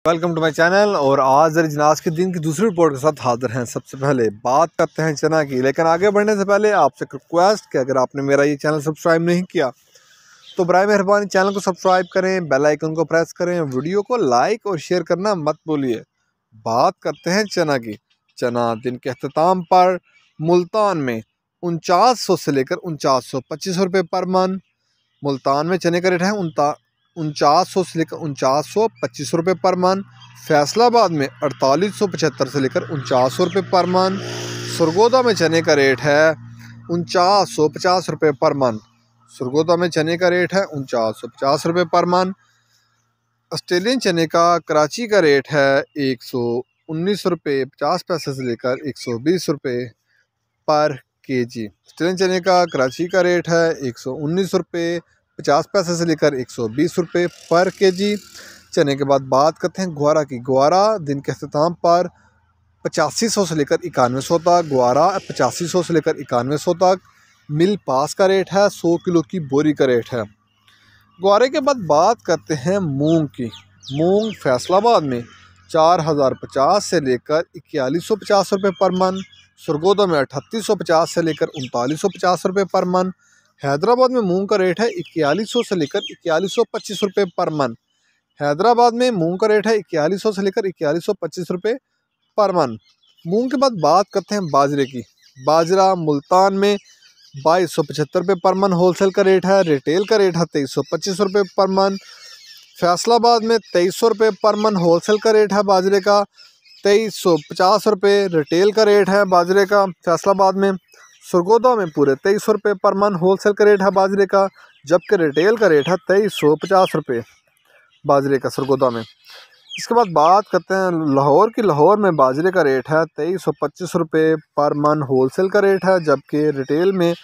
Welcome to my channel. और आज जरा जनाज के दिन की दूसरी रिपोर्ट के साथ हाजिर हैं। सबसे पहले बात करते हैं चना की, लेकिन आगे बढ़ने से पहले आपसे रिक्वेस्ट कि अगर आपने मेरा ये चैनल सब्सक्राइब नहीं किया तो बराए मेहरबानी चैनल को सब्सक्राइब करें, बेल आइकन को प्रेस करें, वीडियो को लाइक और शेयर करना मत भूलिए। बात करते हैं चना की। चना दिन के अख्ताम पर मुल्तान में 4900 से लेकर 4925 रुपये पर मन। मुल्तान में चने का रेट है 4900 से लेकर 4925 रुपये पर मन। फैसलाबाद में 4875 से लेकर 4900 रुपये पर मन। सरगोदा में चने का रेट है 4950 रुपये पर मन। सरगोदा में चने का रेट है 4950 रुपये पर मन। ऑस्ट्रेलियन चने का कराची का रेट है 119 रुपये 50 पैसे से लेकर 120 रुपये पर केजी। ऑस्ट्रेलियन चने का कराची का रेट है 119 रुपये 50 पैसे से लेकर 120 रुपये पर केजी। चने के बाद बात करते हैं ग्वारा की। ग्वारा दिन के अख्ताम पर 8500 से लेकर 9100 तक। ग्वारा 8500 से लेकर 9100 तक। मिल पास का रेट है 100 किलो की बोरी का रेट है। ग्वारे के बाद बात करते हैं मूंग की। मूंग फैसलाबाद में 4050 से लेकर 4150 रुपये पर मन। सरगोदा में 3850 से लेकर 3950 रुपये पर मन। हैदराबाद में मूंग का रेट है 4100 से लेकर 4125 रुपये पर मन। हैदराबाद में मूंग का रेट है 4100 से लेकर 4125 रुपये पर मन। मूंग के बाद बात करते हैं बाजरे की। बाजरा मुल्तान में 2275 रुपये पर मन होलसेल का रेट है। रिटेल का रेट है 2325 रुपये पर मन। फैसलाबाद में 2300 रुपये पर मन होलसेल का रेट है बाजरे का। 2350 रुपये रिटेल का रेट है बाजरे का फैसलाबाद में। सरगोदा में पूरे 2300 रुपये पर मन होलसेल का रेट है बाजरे का, जबकि रिटेल का रेट है 2350 रुपये बाजरे का सरगोदा में। इसके बाद बात करते हैं लाहौर की। लाहौर में बाजरे का रेट है 2325 रुपये पर मन होलसेल का रेट है, जबकि रिटेल में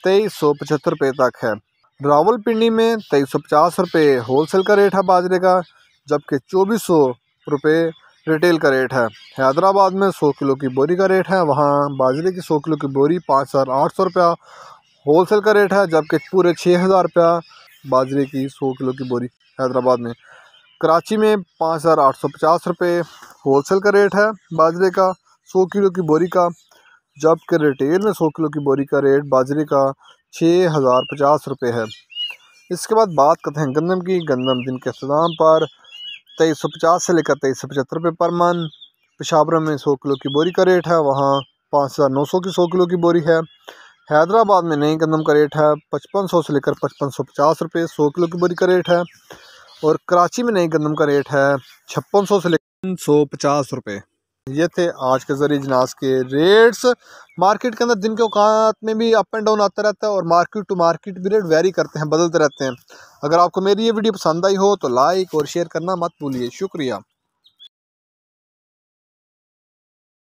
2375 रुपये तक है। रावलपिंडी में 2350 रुपये होलसेल का रेट है बाजरे का, जबकि 2400 रुपये रिटेल का रेट है। हैदराबाद में 100 किलो की बोरी का रेट है, वहाँ बाजरे की 100 किलो की बोरी 5800 रुपया होलसेल का रेट है, जबकि पूरे 6000 रुपया बाजरे की 100 किलो की बोरी हैदराबाद में। कराची में 5850 रुपये होलसेल का रेट है बाजरे का 100 किलो की बोरी का, जबकि रिटेल में 100 किलो की बोरी का रेट बाजरे का 6050 रुपये है। इसके बाद बात करते हैं गंदम की। गंदम दिन के अख्ताम पर 2350 से लेकर 2375 रुपये पर मन। पेशावर में 100 किलो की बोरी का रेट है, वहाँ 5900 की 100 किलो की बोरी है। हैदराबाद में नई गंदम का रेट है 5500 से लेकर 5550 रुपये 100 किलो की बोरी का रेट है। और कराची में नई गंदम का रेट है 5600 से लेकर 150 रुपये। ये थे आज के ज़रिए जनाज के रेट्स। मार्केट के अंदर दिन के औकात में भी अप एंड डाउन आता रहता है और मार्केट टू मार्केट भी रेट वेरी करते हैं, बदलते रहते हैं। अगर आपको मेरी ये वीडियो पसंद आई हो तो लाइक और शेयर करना मत भूलिए। शुक्रिया।